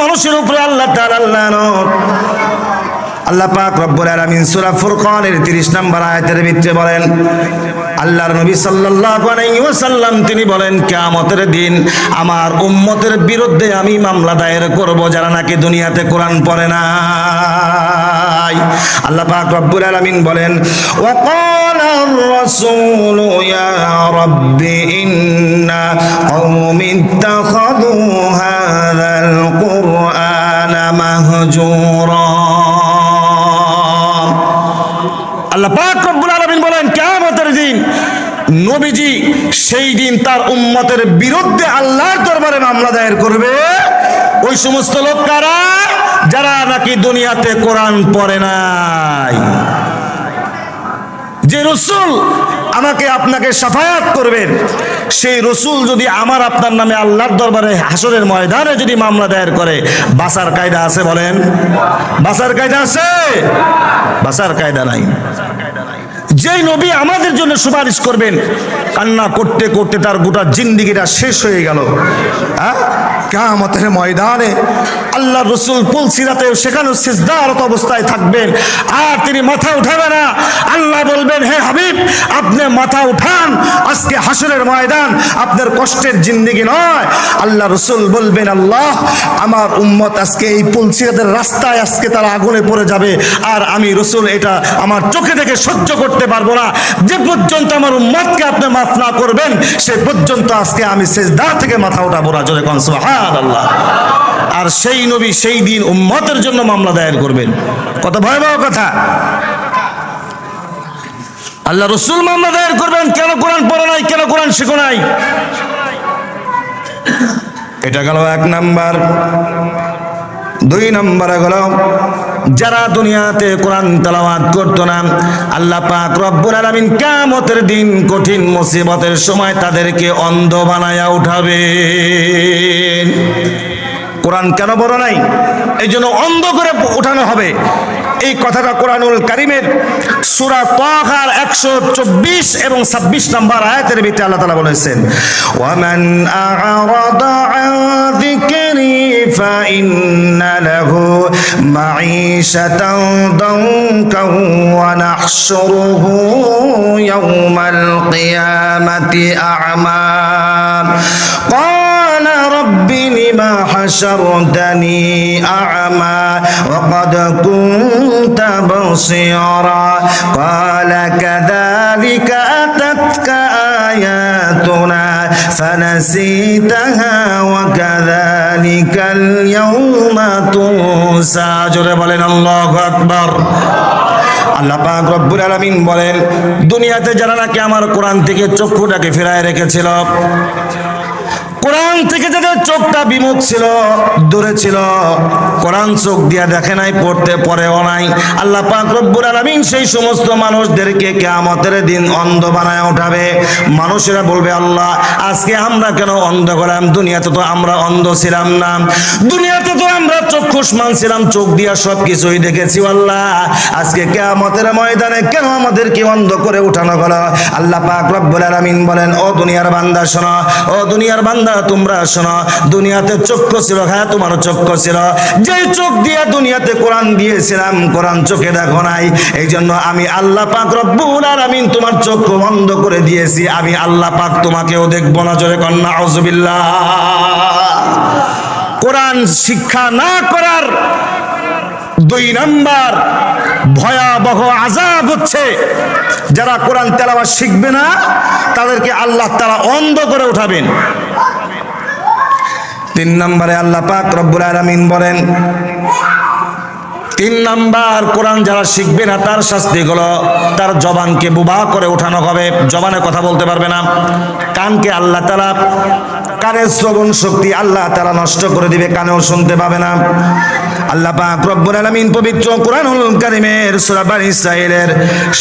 মানুষের উপরে আল্লাহ তাআলা লানত। আল্লাহ পাক রব্বুল আলামিন সূরা ফুরকানের 30 নম্বর আয়াতের ভিতরে বলেন, আল্লাহর নবী সাল্লাল্লাহু আলাইহি ওয়াসাল্লাম তিনি বলেন, কিয়ামতের দিন আমার উম্মতের বিরুদ্ধে আমি মামলা দায়ের করব যারা নাকি দুনিয়াতে কোরআন পড়ে নাই। আল্লাহ পাক রব্বুল আলামিন বলেন, ওয়া ক্বালা আর-রাসূলু ইয়া রাব্বি ইন্না কওমি ইত্তাখাযু হাযাল কুরআনা মাহজুরা। আল্লাহ পাক রব্বুল আলামিন বলেন, কিয়ামতের দিন নবীজি সেই দিন তার উম্মতের বিরুদ্ধে আল্লাহর দরবারে মামলা দায়ের করবে। ওই সমস্ত লোক কারা? যারা নাকি দুনিয়াতে কোরআন পড়ে নাই। যে রাসূল আমাকে আপনাকে শাফায়াত করবেন, সেই রাসূল যদি আমার আপনার নামে আল্লাহর দরবারে হাসরের ময়দানে যদি মামলা দায়ের করে, বাঁচার কায়দা আছে? বলেন, বাঁচার কায়দা আছে? বাঁচার কায়দা নাই। যেই নবী আমাদের জন্য সুপারিশ করবেন, কান্না করতে করতে তার গোটা জিন্দেগিটা শেষ হয়ে গেল, কিয়ামতের ময়দানে আল্লাহর রাসূল পুলসিরাতে সেখানে সিজদারত অবস্থায় থাকবেন, আর তিনি মাথা উঠাবেন না। আল্লাহ বলবেন, হে হাবিব আপনি মাথা উঠান, আজকে হাসরের ময়দান আপনার কষ্টের জিন্দেগি নয়। আল্লাহ রাসূল বলবেন, আল্লাহ আমার উম্মত আজকে এই পুলসিরাতের রাস্তায় আজকে তারা আগুনে পড়ে যাবে, আর আমি রাসূল এটা আমার চোখে দেখে সহ্য করতে পারবো না। যে পর্যন্ত আমার উম্মতকে আপনি মাফ না করবেন, সে পর্যন্ত আজকে আমি সিজদা থেকে মাথা উঠাবো না। জোরে কোন সুবহানাল্লাহ। আর সেই নবী সেই দিন উম্মতের জন্য মামলা দায়ের করবেন। কত ভয়াবহ কথা! আল্লাহ রাসূল মামলা দায়ের করবেন, কেন কোরআন পড়ে নাই, কেন কোরআন শিখো নাই। এটা গেল এক নাম্বার। দুই নম্বরে হলো, যারা দুনিয়াতে কোরআন তেলাওয়াত করতো না, আল্লাহ পাক রব্বুল আলামিন কিয়ামতের দিন কঠিন মুসিবতের সময় তাদেরকে অন্ধ বানায়া উঠাবেন। কোরআন কেন বড় নাই, এই জন্য অন্ধ করে উঠানো হবে। এই কথাটা কোরআনুল কারীমের সূরা তাহার 124 এবং 26 নম্বর আয়াতের ভিতরে আল্লাহ তাআলা বলেছেন, ওয়ামান আ'রাদা আন যিকরি ফাইন্না লাহু মাঈশাতান দানকান ওয়া নাহশুরুহু ইয়াওমাল কিয়ামাতি আ'মা قال رب لما حشرتني أعمى وقد كنت بصيرا قال كذلك أتتك آياتنا فنسيتها وكذلك اليوم تنسى জোরে বলেন আল্লাহু আকবার। আল্লাহ পাক রব্বুল আলামিন বলেন, দুনিয়াতে যারা নাকি আমার কোরআন থেকে চক্ষুটাকে ফিরায় রেখেছিল, কোরআন থেকে যাদের চোখটা বিমুখ ছিল, দূরে ছিল, কোরআন চোখ দিয়া দেখে নাই, পড়তে পড়েও নাই, আল্লাহ পাক রব্বুল আলামিন সেই সমস্ত মানুষদেরকে কিয়ামতের দিন অন্ধ বানায় উঠাবে। মানুষেরা বলবে, আল্লাহ আজকে আমরা কেন অন্ধ করলাম? দুনিয়াতে তো আমরা অন্ধ ছিলাম না, দুনিয়াতে তো আমরা চক্ষুষ্মান ছিলাম, চোখ দিয়া সব কিছুই দেখেছি। আল্লাহ আজকে কিয়ামতের ময়দানে কেন আমাদেরকে অন্ধ করে উঠানো হলো? আল্লাহ পাক রব্বুল আলামিন বলেন, ও দুনিয়ার বান্দা শোনো, ও দুনিয়ার বান্দা তোমরা শোনো, দুনিয়াতে চক্ষু ছিল, হ্যাঁ তোমার চক্ষু ছিল, যে চোখ দিয়ে দুনিয়াতে কোরআন দিয়েছিলাম, কোরআন চোখে দেখো নাই, এই জন্য আমি আল্লাহ পাক রব্বুল আলামিন তোমার চক্ষু বন্ধ করে দিয়েছি। আমি আল্লাহ পাক তোমাকেও দেখবো না। জোরে কন নাউযুবিল্লাহ। কোরআন শিক্ষা না করার দুই নাম্বার ভয়াবহ আযাব হচ্ছে, যারা কোরআন তেলাওয়াত শিখবে না তাদেরকে আল্লাহ তাআলা অন্ধ করে উঠাবেন। তিন নম্বরে আল্লাহ পাক রব্বুল আলামিন বলেন, তিন নাম্বার, কোরআন যারা শিখবে না তার শাস্তি হলো তার জবানকে বোবা করে উঠানো হবে। জবানে কথা বলতে পারবে না, কানকে আল্লাহ তাআলা, কানের শ্রবণ শক্তি আল্লাহ তাআলা নষ্ট করে দিবে, কানেও শুনতে পাবে না। আল্লাহ পাক রব্বুল আলামিন পবিত্র কোরআনুল কারীমের সূরা বনী ইসরাঈলের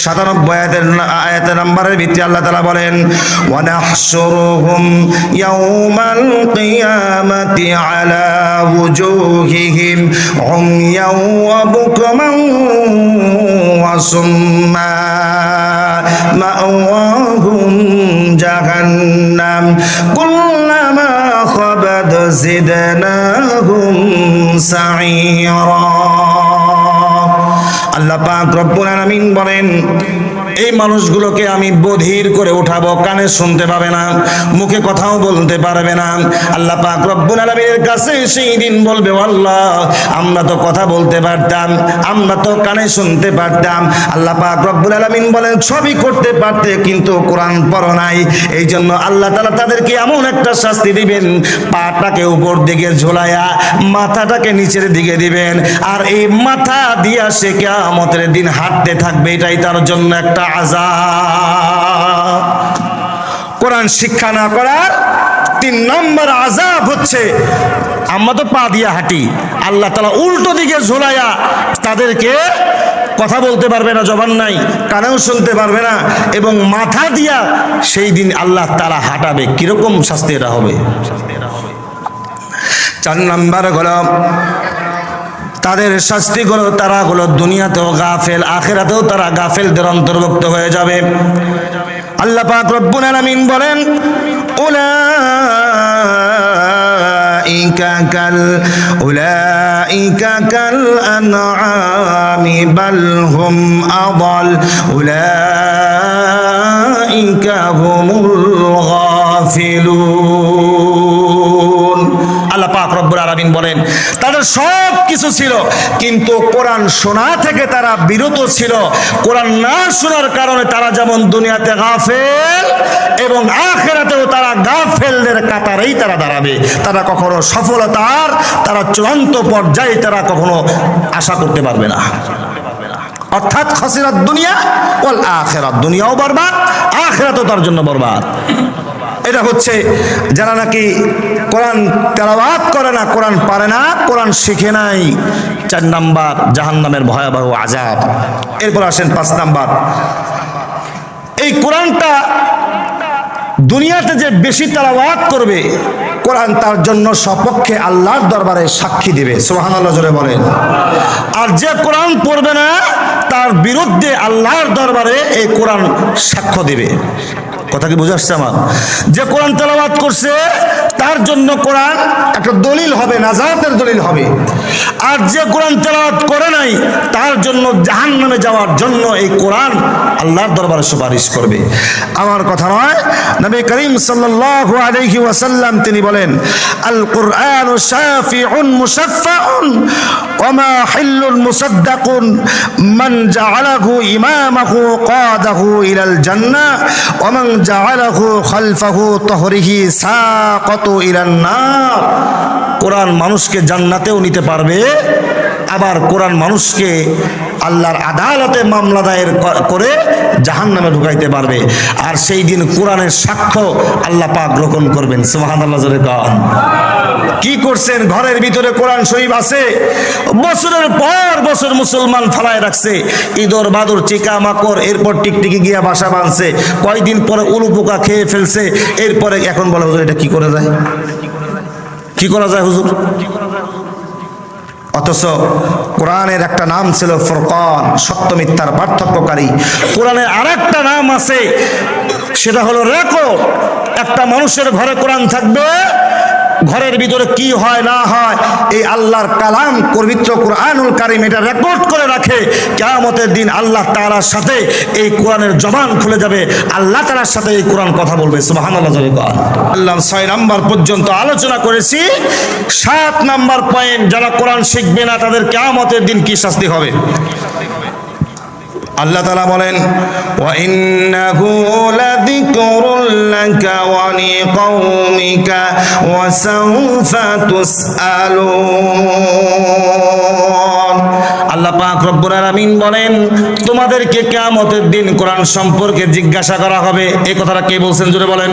97 আয়াতের নম্বরের ভিতরে আল্লাহ তাআলা বলেন, ওয়া নাহশুরুহুম ইয়াওমাল কিয়ামাতি আলা ওয়ুজুহিহিম উময়াও ওয়া বুকমান ওয়া সুম্মা মাওয়াহুম জাহান্নাম কুল্লামা খাবাদ জিদনাহুম سعيرا আল্লাহ পাক রব্বুল আলামিন বলেন এই মানুষগুলোকে আমি বধির করে উঠাবো, কানে শুনতে পাবে না, মুখে কথাও বলতে পারবে না। আল্লাহ পাক রব্বুল আলামিনের কাছে সেই দিন বলবে, আল্লাহ আমরা তো কথা বলতে পারতাম, আমরা তো কানে শুনতে পারতাম। আল্লাহ পাক রব্বুল আলামিন বলেন সবই করতে পারতে, কিন্তু কোরআন পড়ো নাই। এই জন্য আল্লাহ তাআলা তাদেরকে এমন একটা শাস্তি দিবেন, পাটাকে উপর দিকে ঝোলায়া মাথাটাকে নিচের দিকে দিবেন, আর এই মাথা দিয়া সে কিয়ামতের দিন হাঁটতে থাকবে। এটাই তার জন্য একটা আযাব। কোরআন শিক্ষা না করার 3 নম্বর আযাব হচ্ছে, আমরা তো পা দিয়া হাঁটি, আল্লাহ তাআলা উল্টো দিকে ঝোলায়া তাদেরকে কথা বলতে পারবে না, জবান নাই, কানেও শুনতে পারবে না, এবং মাথা দিয়া সেই দিন আল্লাহ তাআলা হাঁটাবে। কিরকম শাস্তি এটা হবে? 4 নম্বর হলো তাদের শাস্তিগুলো, তারা হলো দুনিয়াতেও গাফেল, আখিরাতেও তারা গাফেলদের অন্তর্ভুক্ত হয়ে যাবে। আল্লাহ পাক রব্বুল আলামিন বলেন, উলাইকা কাল আনআমি বাল হুম আদাল উলাইকা হুমুল গাফিলুন। আল্লাহ পাক রব্বুল আলামিন বলেন তাদের সব কিছু ছিল, কিন্তু কোরআন শোনা থেকে তারা বিরত ছিল। কোরআন না শোনার কারণে তারা যেমন দুনিয়াতে গাফেল, এবং আখিরাতেও তারা গাফেলদের কাতারেই তারা দাঁড়াবে। তারা কখনো সফলতার তারা চূড়ান্ত পর্যায়ে তারা কখনো আশা করতে পারবে না। অর্থাৎ খাসিরাত দুনিয়া ওয়াল আখিরাত, দুনিয়াও বরবাদ, আখিরাতও তার জন্য বরবাদ। এটা হচ্ছে যারা নাকি কোরআন তেলাওয়াত করে না, কোরআন পারে না, কোরআন শিখে নাই। 4 নাম্বার জাহান্নামের ভয়াবহ আযাব। এরপর আসেন 5 নাম্বার, এই কোরআনটা দুনিয়াতে যে বেশি তেলাওয়াত করবে, কোরআন তার জন্য সপক্ষে আল্লাহর দরবারে সাক্ষী দিবে। সুবহানাল্লাহ জোরে বলেন। আর যে কোরআন পড়বে না, তার বিরুদ্ধে আল্লাহর দরবারে এই কোরআন সাক্ষ্য দিবে। কথা কি বুঝে আসছে আমার? যে কোরআন তেলাওয়াত করছে তার জন্য কোরআন একটা দলিল হবে, নাজাতের দলিল হবে। আর যে কোরআন তেলাওয়াত করে নাই তার জন্য জাহান্নামে যাওয়ার জন্য এই কোরআন আল্লাহর দরবারে সুপারিশ করবে। আমার কথা নয়, নবী করিম সাল্লাল্লাহু আলাইহি ওয়াসাল্লাম তিনি বলেন, আল কুরআনু শাফিউন মুশাফফাউন ওয়া মা হিল্লুন মুসাদ্দাকুন মান জাআলাহু ইমামাহু কাদাহু ইলাল জান্নাহ ওয়া মান জাআলাহু খালফাহু তাহরিহি সাকাতু ইলান নার। কোরআন মানুষকে জান্নাতেও নিতে পারবে, আবার কোরআন মানুষকে আল্লাহর আদালতে মামলা দায়ের করে জাহান্নামে ঢুকাইতে পারবে। আর সেই দিন কোরআনের সাক্ষ্য আল্লাহ পাক গ্রহণ করবেন। সুবহানাল্লাহ জোরে কোন। কি করছেন? ঘরের ভিতরে কোরআন শরীফ আছে, বছরের পর বছর মুসলমান ফালায় রাখছে, ইঁদুর বাদুর চিকা মাকড়, এরপর টিকটিকি গিয়া বাসা বাঁধছে, কয়দিন পরে উলু পোকা খেয়ে ফেলছে, এরপরে এখন বলে হুজুর এটা কি করা যায়, কি করা যায় হুজুর? অথচ কোরআনের একটা নাম ছিল ফুরকান, সত্য মিথ্যার পার্থক্যকারী। কোরআনের আরেকটা নাম আছে, সেটা হলো রেকর্ড। একটা মানুষের ঘরে কোরআন থাকবে, ঘরের ভিতরে কি হয় না হয় এই আল্লাহর কালাম পবিত্র কোরআনুল কারীম এটা রেকর্ড করে রাখে। কিয়ামতের দিন আল্লাহ তাআলার সাথে এই কোরআনের জবান খুলে যাবে, আল্লাহ তাআলার সাথে এই কোরআন কথা বলবে। সুবহানাল্লাহ। আল্লাহ 6 নাম্বার পর্যন্ত আলোচনা করেছি। 7 নাম্বার পয়েন্ট, যারা কোরআন শিখবে না তাদের কিয়ামতের দিন কি শাস্তি হবে। আল্লাহ তাআলা বলেন, ওয়া ইন্নাহু লাযিকরুল লাকা ওয়া লিকাওমিকা ওয়া সাওফা তুসআলুন। আল্লাহ পাক রব্বুল আলামিন বলেন, তোমাদেরকে কিয়ামতের দিন কোরআন সম্পর্কে জিজ্ঞাসা করা হবে। এই কথাটা কে বলছেন জোরে বলেন?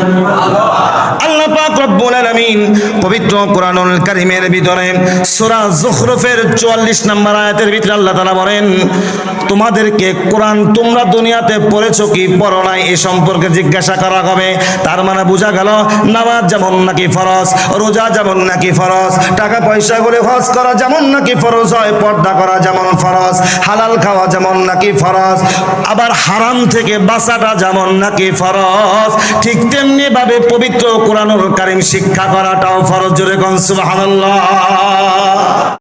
আল্লাহ পাক রব্বুল আলামিন পবিত্র কোরআনুল কারীমের ভিতরে সূরা যুখরুফের 44 নম্বর আয়াতের ভিতরে আল্লাহ তাআলা বলেন, তোমাদেরকে কোরআন তোমরা দুনিয়াতে পড়েছো কি পড়ো নাই এ সম্পর্কে জিজ্ঞাসা করা হবে। তার মানে বোঝা গেল নামাজ যেমন নাকি ফরজ, রোজা যেমন নাকি ফরজ, টাকা পয়সা করে হজ করা যেমন নাকি ফরজ হয়, পর্দা করা যেমন ফরজ, হালাল খাওয়া যেমন নাকি ফরজ, আবার হারাম থেকে বাঁচাটা যেমন নাকি ফরজ, ঠিক তেমনি ভাবে পবিত্র কোরআনুল কারীম শিক্ষা করাটাও ফরজ। জোরে কোন সুবহানাল্লাহ।